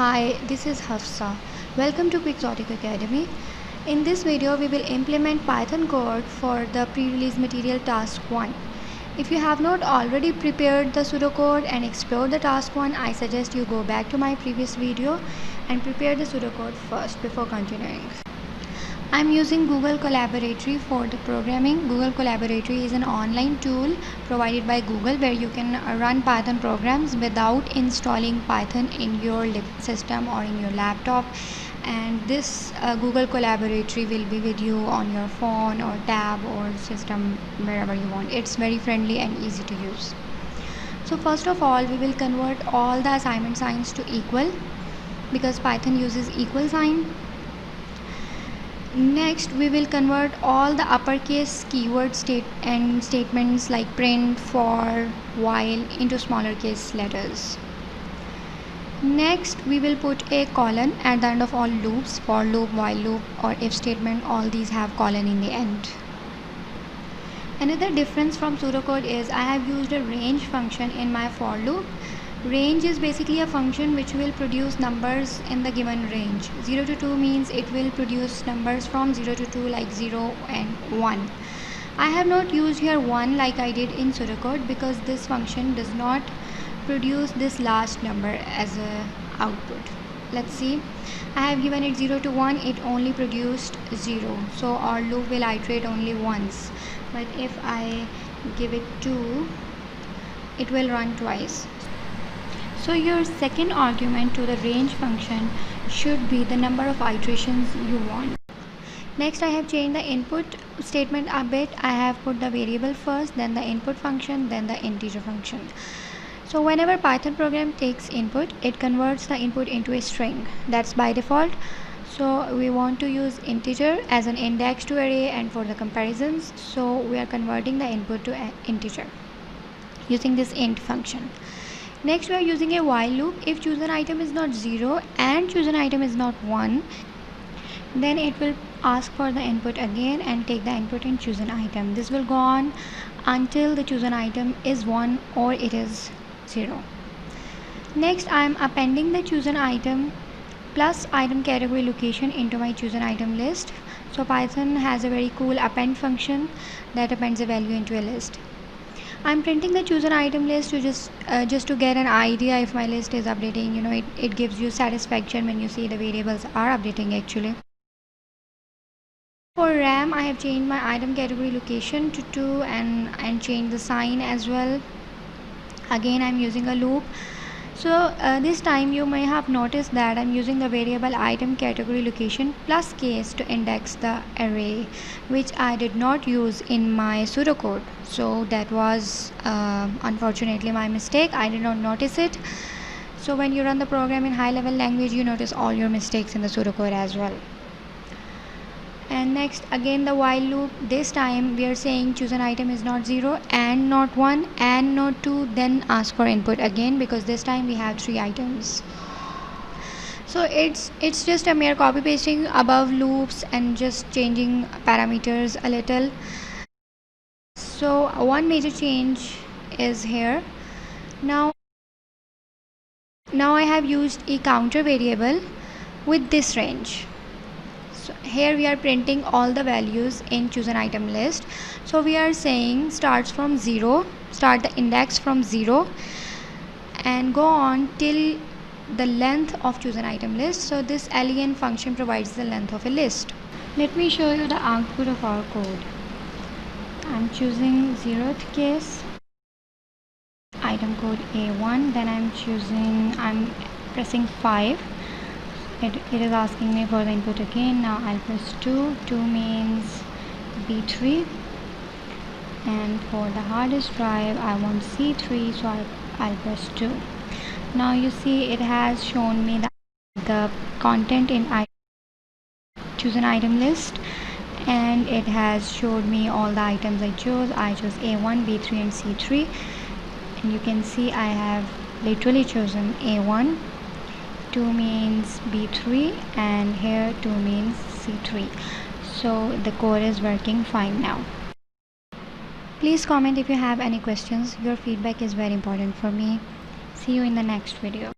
Hi, this is Hafsa. Welcome to Quixotic Academy. In this video, we will implement Python code for the pre-release material task 1. If you have not already prepared the pseudocode and explored the task 1, I suggest you go back to my previous video and prepare the pseudocode first before continuing. I'm using Google Colaboratory for the programming. Google Colaboratory is an online tool provided by Google where you can run Python programs without installing Python in your system or in your laptop. And this Google Colaboratory will be with you on your phone or tab or system, wherever you want. It's very friendly and easy to use. So first of all, we will convert all the assignment signs to equal because Python uses equal sign. Next, we will convert all the uppercase keyword statements like print, for, while into smaller case letters. Next, we will put a colon at the end of all loops. For loop, while loop, or if statement, all these have colon in the end. Another difference from pseudocode is I have used a range function in my for loop. Range is basically a function which will produce numbers in the given range. 0 to 2 means it will produce numbers from 0 to 2 like 0 and 1. I have not used here 1 like I did in pseudocode because this function does not produce this last number as a output. Let's see. I have given it 0 to 1, it only produced 0. So our loop will iterate only once. But if I give it 2, it will run twice. So your second argument to the range function should be the number of iterations you want. Next, I have changed the input statement a bit. I have put the variable first, then the input function, then the integer function. So whenever Python program takes input, it converts the input into a string. That's by default. So we want to use integer as an index to array and for the comparisons. So we are converting the input to an integer using this int function. Next, we are using a while loop. If chosen item is not 0 and chosen item is not 1, then it will ask for the input again and take the input in chosen item. This will go on until the chosen item is 1 or it is 0. Next, I am appending the chosen item plus item category location into my chosen item list. So Python has a very cool append function that appends a value into a list. I'm printing the chosen item list to just to get an idea if my list is updating. It gives you satisfaction when you see the variables are updating actually. For RAM, I have changed my item category location to 2 and changed the sign as well. Again, I'm using a loop. So this time you may have noticed that I'm using the variable item category location plus case to index the array, which I did not use in my pseudocode. So that was unfortunately my mistake. I did not notice it. So when you run the program in high level language, you notice all your mistakes in the pseudocode as well. And next, again the while loop. This time we are saying chosen item is not 0 and not 1 and not 2, then ask for input again because this time we have 3 items. So it's just a mere copy pasting above loops and just changing parameters a little. So one major change is here. Now I have used a counter variable with this range. So here we are printing all the values in chosen item list. So we are saying start the index from 0 and go on till the length of chosen item list. So this len function provides the length of a list. Let me show you the output of our code. I'm choosing 0th case, item code A1, then I'm pressing 5. It is asking me for the input again. Now I'll press 2. 2 means B3. And for the hard disk drive, I want C3, so I'll press 2. Now you see it has shown me the content in chosen item list, and it has showed me all the items I chose. I chose A1, B3 and C3, and you can see I have literally chosen A1. 2 means B3 and here 2 means C3. So the code is working fine now. Please comment if you have any questions. Your feedback is very important for me. See you in the next video.